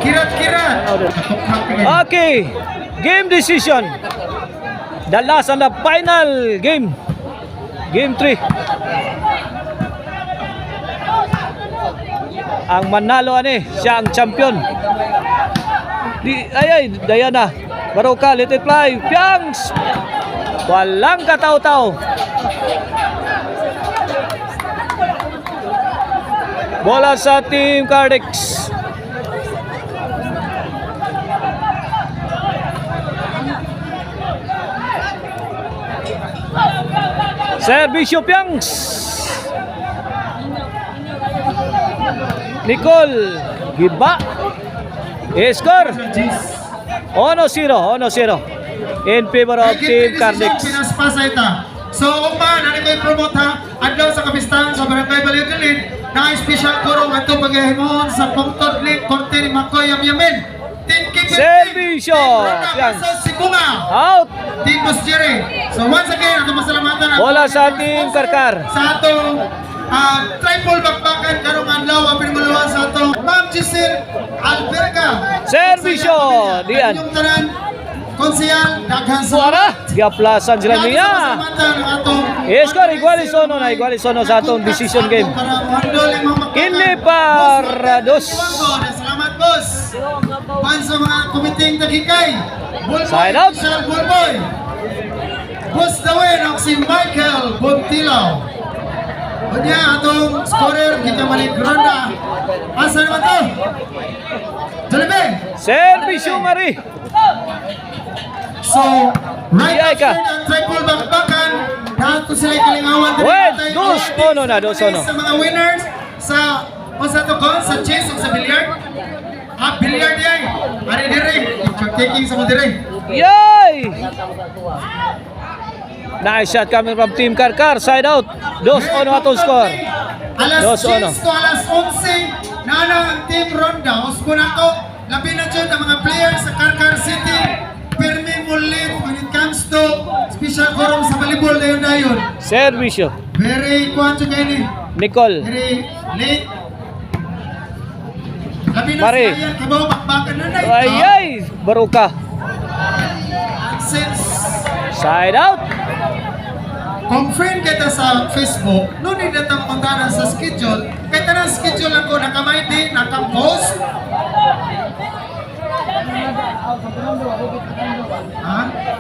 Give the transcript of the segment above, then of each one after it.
Kirat-kirat. Okay, game decision. The last and the final game. Game 3. Ang manalo siya ang champion. Diana. Baroka, let it fly. Piangs! Walang kataw-taw. Bola sa Team Cardex. Servisyo Piangs. Nicole Giba. Score 1-0 in favor of Team Cardex. So umpa nani koy promote ha adlaw sa kapistahan sa Barangay Balyodolid na special kurong ato paghihimon sa Pungtod League Korte ni Makoy Yamin. Servisyo Piangs. Out. Team Boss Jerry. So once again ato masalamatan bola sa Team Karkar. Sa atong triple bakbakan karong adlaw apil muluan sa atong Ma'am Giselle Alberca. Servisyo diyan. Konsehal daghan suara giaplasan sila niya. Score igualisono sa atong decision game. Kini para dos. Salamat boss. Pan sa mga komiteng tagikay. Side out. Bulboy. Boss Dawin ang si Michael Bontilaw. Unya atong scorer kita malik ronda. Asa naman to? Jalibe. Servisyo Mari. So, right after the triple bakbakan, nato sila kalingawan dos ono. Sa mga winners sa sa chess o sa billiard. Billiard yan. Ari dire, taking sa mo dire. Yay! Nice shot coming from Team Karkar, side out. 2-1 atong score. Alas 10 to alas 11 na ang Team Ronda. Usbon ako, labi na dyan ang mga players sa Karkar City. Permi mulit when it comes to special forum sa volleyball na yun. Servisyo. Very kwanto kayo ni Nicole. Very late. Labi na Mari. sa yan, kabaw bakbakan na na ito. Ay, Baroka. Since Side out. confirm kita sa Facebook, no need na itong pagkanan sa schedule. Kahit na schedule ako, nakamay din, nakapost.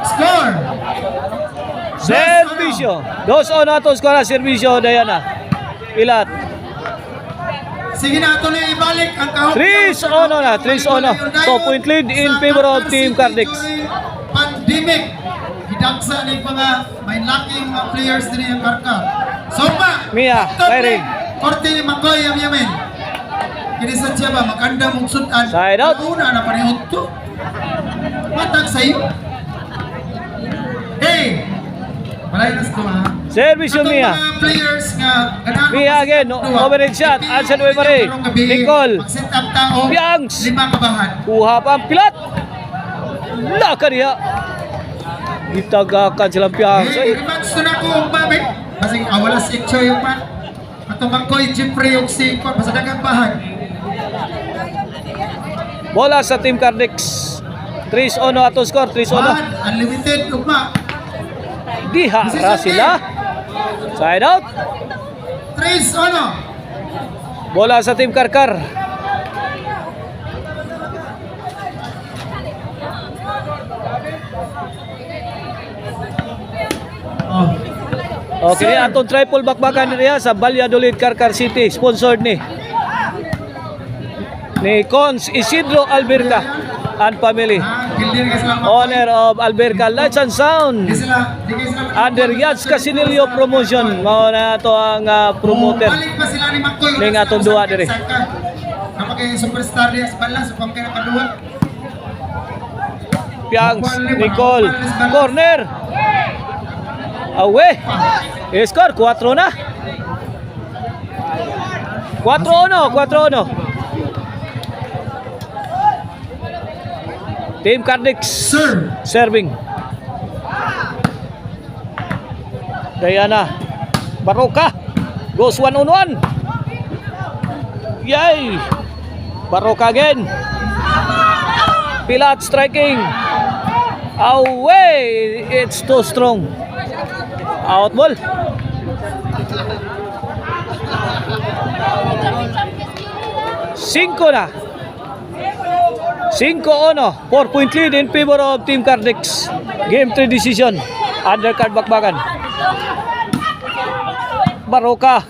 Score! Servisyo. 2-1 atong score na servisyo, Diana. Ilat. Sige na, ito na ibalik ang kahok. 3-1 na, 3-1. 2-point lead in favor of Team Cardex. Pandemic. Hidagsa na yung mga may laking mga players din yung Karkar. So pa, Mia, firing. Korte ni Makoy Yamin. Kinisan siya ba, maganda mong sudan. Side out. Una na panihod to. Matag sa'yo. Hey! Malayas to ha. Servisyo Mia. Mga players nga ganahan Mia again, overhead shot. Answer way Mari. Nicole. Mag-set up tao. Piangs. 5 kabahan. Kuha pa ang pilat. Laka niya. Itagakan silang Piangs. Hey, rematch to na ko ang babi. Kasi wala si Choy yung man. Atong Makoy Jeffrey yung si Kon. Basta dagang bahan. Bola sa Team Cardex. 3-1 atong score. 3-1. Unlimited ugma. Dihara sila. Side out. 3-1. Bola sa Team Karkar. Okay, atong triple bakbakan niya sa Valladolid Karkar City, sponsored ni Cons Isidro Alberca and family. Owner of Alberca Lights and Sound. Under Yads Casinilio Promotion. Mao na to ang promoter. Balik pa sila ni Makoy. Ning atong duwa dire. Kapag yung superstar niya sa balas, upang kaya nakaduwa. Piangs, Nicole, corner. Away. Score 4 na. 4-1. Team Cardex serving. Diana Baroka goes 1-on-1. Yay! Baroka again. Pilat striking. Away. It's too strong. Out ball. Cinco na. 5-1. 4-point lead in favor of Team Cardex. Game 3 decision. Undercard bakbakan. Baroka.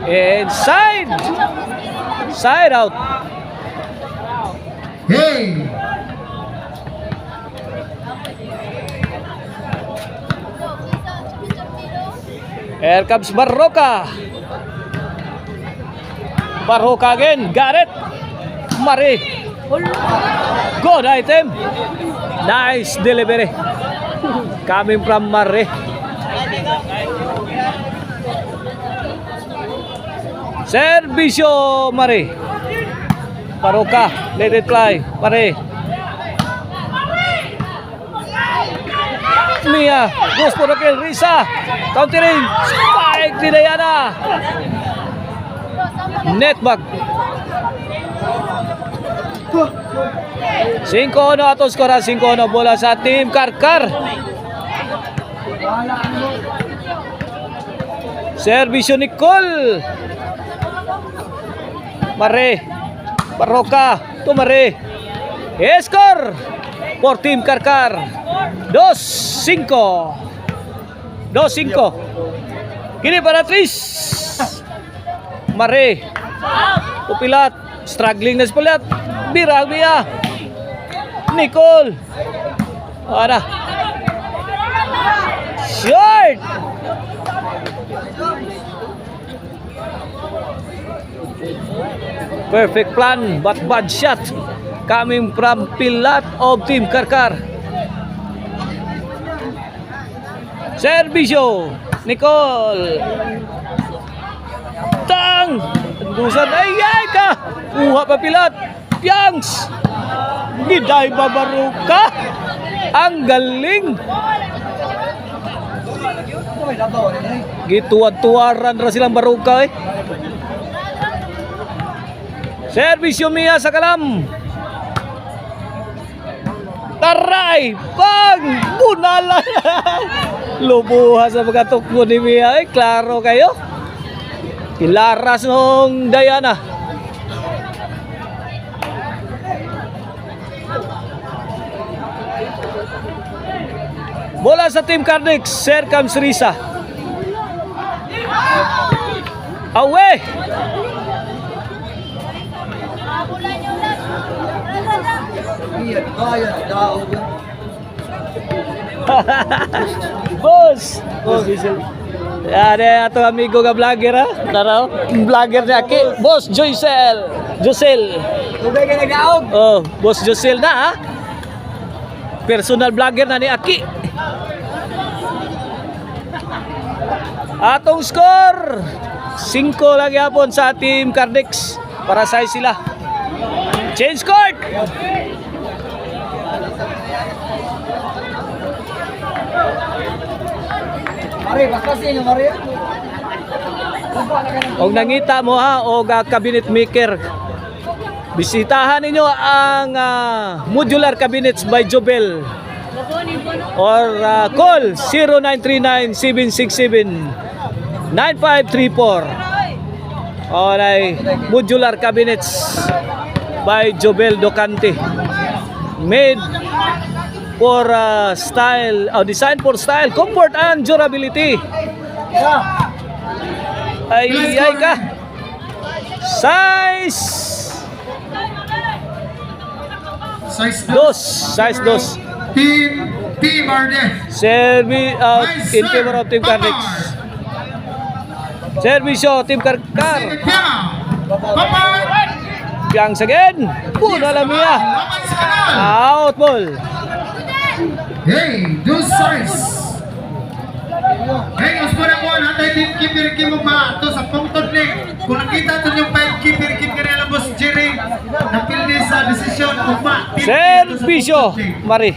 Inside. Side out. Hey! Here comes Baroka. Baroka again. Got it. Mari. Good item. Nice delivery. Coming from Mari. Servisyo Mari. Baroka. Let it fly. Mari. Mia goes for the kill. Risa countering. Spike ni Diana. Net back. 5-1 ato skora. 5-1 bola sa Team Karkar. Servisyo Nicole. Mare. Baroka to Mare. Score for Team Karkar. 2-5. 2-5. Kini para Tris. Mare. Pupilat. Struggling na si Pupilat. Birang Mia. Nicole. Ada. Short. Perfect plan but bad shot coming from Pilat of Team Karkar. Servisyo Nicole. Tang. Tendusan. Ay ka. Kuha pa Pilat. Piangs. Giday Babaruka. Ang galing. Gituwad-tuwaran ra silang Baruka eh. Servisyo Mia sa kalam. Taray. Pang. Bunala. Lubuha sa pagkatukbo ni Mia eh. Klaro kayo. Kilaras nung Diana. Bola sa Team Cardex. Here comes Risa. Away. Boss. Oh, yan ato amigo nga vlogger ha. Tara, vlogger ni Aki. Boss Joycel. Josel. Tubig ka nagdaog. Oh, Boss Josel na ha. Personal vlogger na ni Aki. Atong score 5 lang yapon sa Team Cardex. Para sa sila. Change court. Mari, bakasin yung Mari. Og nangita mo ha og cabinet maker. Bisitahan ninyo ang modular cabinets by Jobel. Or call 0939-767-9534. Alright, modular cabinets by Jobel Docante. Made for style, designed for style, comfort and durability. Ay ka. Size size 2. Team Arde. Serve out in favor of Team Cardex. Servisyo Team Karkar. Piang again. Puna lang niya. Out ball. Hey, do size. Hey, uspo na mo, natay team keeper kim mo ba? Ito sa pungtod ni. Kung nakita ito yung 5 keeper kim ka nila boss Jerry. Napildi sa desisyon kung ba. Servisyo Mari.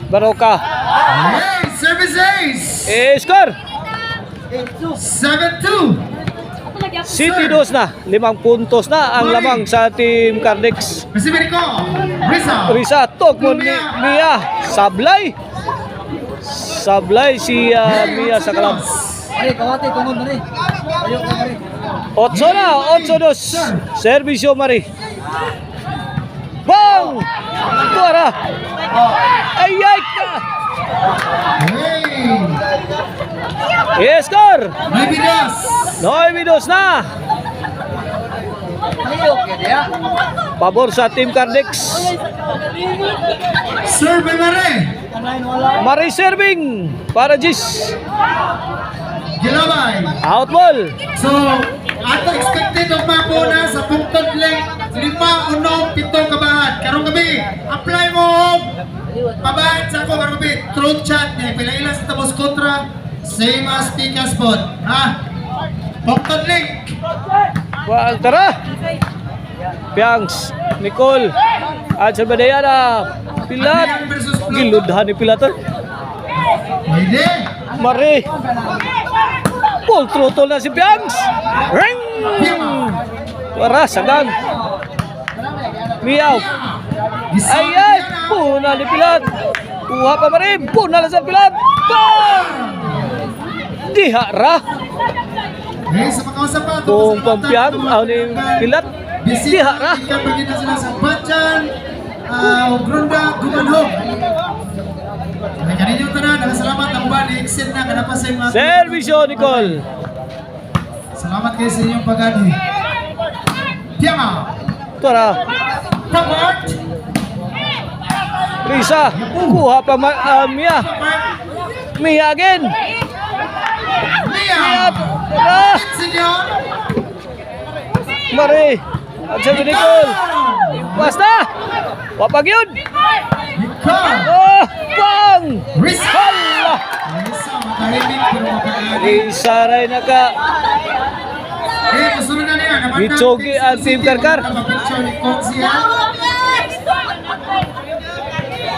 Baroka. Hey, service ace. Score. 7-2. City 2 na. 5 puntos na ang lamang sa Team Cardex. Receiver ko, Rizal. Risa, Tokmon ni Mia. Sablay. Sablay si Mia sa kalam. Mari, kawati, tunod, mari. Ayok na, mari. 8 na, 8-2. Servisyo Mari. Bang! Tuara. Ayay ka! Hey, Score! may bidas. 9-2 na. Ayok, yan, ya. Pabor sa Team Cardex. Sir Bemare. Kanain wala. Mari serving para Gis. Gilabay. Out ball. So, ato expected of mapuna sa punktod link 5-7 kabahan. Karong gabi, apply mo og pabahan sa ako karong gabi. Truth chat niya, pila sa tabos kontra. Same as Picas Pod. Ha? Punktod link. Wal tara. Piangs, Nicole. At sa Badayana. Pilat. Adrian versus Flo. Giludhan ni Pilater. Pwede. Mari. Full throttle na si Piangs. Ring! Wara, sagang. Miyaw. Ay, ay. Puna ni Pilat. Kuha pa Mari. Puna lang sa Pilat. Bang! Dihara. Hey, sa pagkawasapat. Kung pampiang, ni Pilat. Dihara. Ikan bagina sila sa Bajan. Gronda, Gumanhog. Ay, kaninyo tanan. Salamat ang ba. Exit na. Kanapa sa mga... Servisyo, Nicole. Salamat kayo sa inyong pag-ani. Tiama. Tara. Pabart. Risa. Kuha pa Mia. Mia again. Mia. Tara. Senyor. Mari. At sa Nicole. Basta. Wapag yun. Nicole. Oh, bang. Risa. Hala. Risa, makahimik pero makahimik. Risa rin naka. Eh, masunod na niya. Itsogi ang Team Karkar. Napapicture ni Coach siya.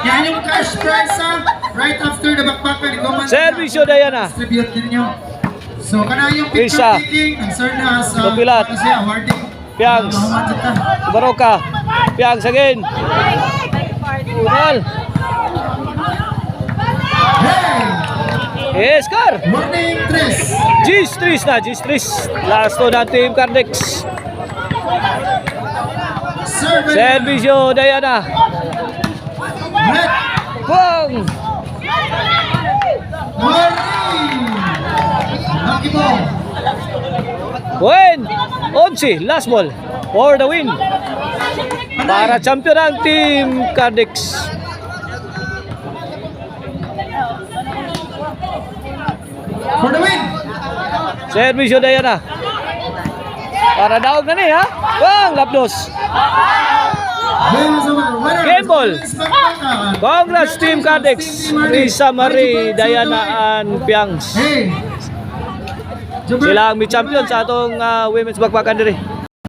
Yan yung cash prize ha. Right after the backpacker ni Goman. Servisyo Diana. Distribute din nyo. So, kana yung Risa. picture taking. Ang sir na sa... Kapilat. Ano siya, awarding. Piangs. Mahumadot ka. Baroka. Piangs again. Unal. Hey! Scar. Warning, Tres. Gis 3 na. Gis 3. Last to ng Team Cardex. Sir, Servisyo Diana. Red. Bang. Warning. Lucky ball. Win. 11. Last ball. For the win. Para champion ang Team Cardex. For the win. Servisyo Diana. Para daog na ni ha. Bang. Lapdos. Game ball. Congrats Team Cardex. Risa Marie, Diana and Piangs. Hey. Sila ang may champion sa atong women's backpackan diri.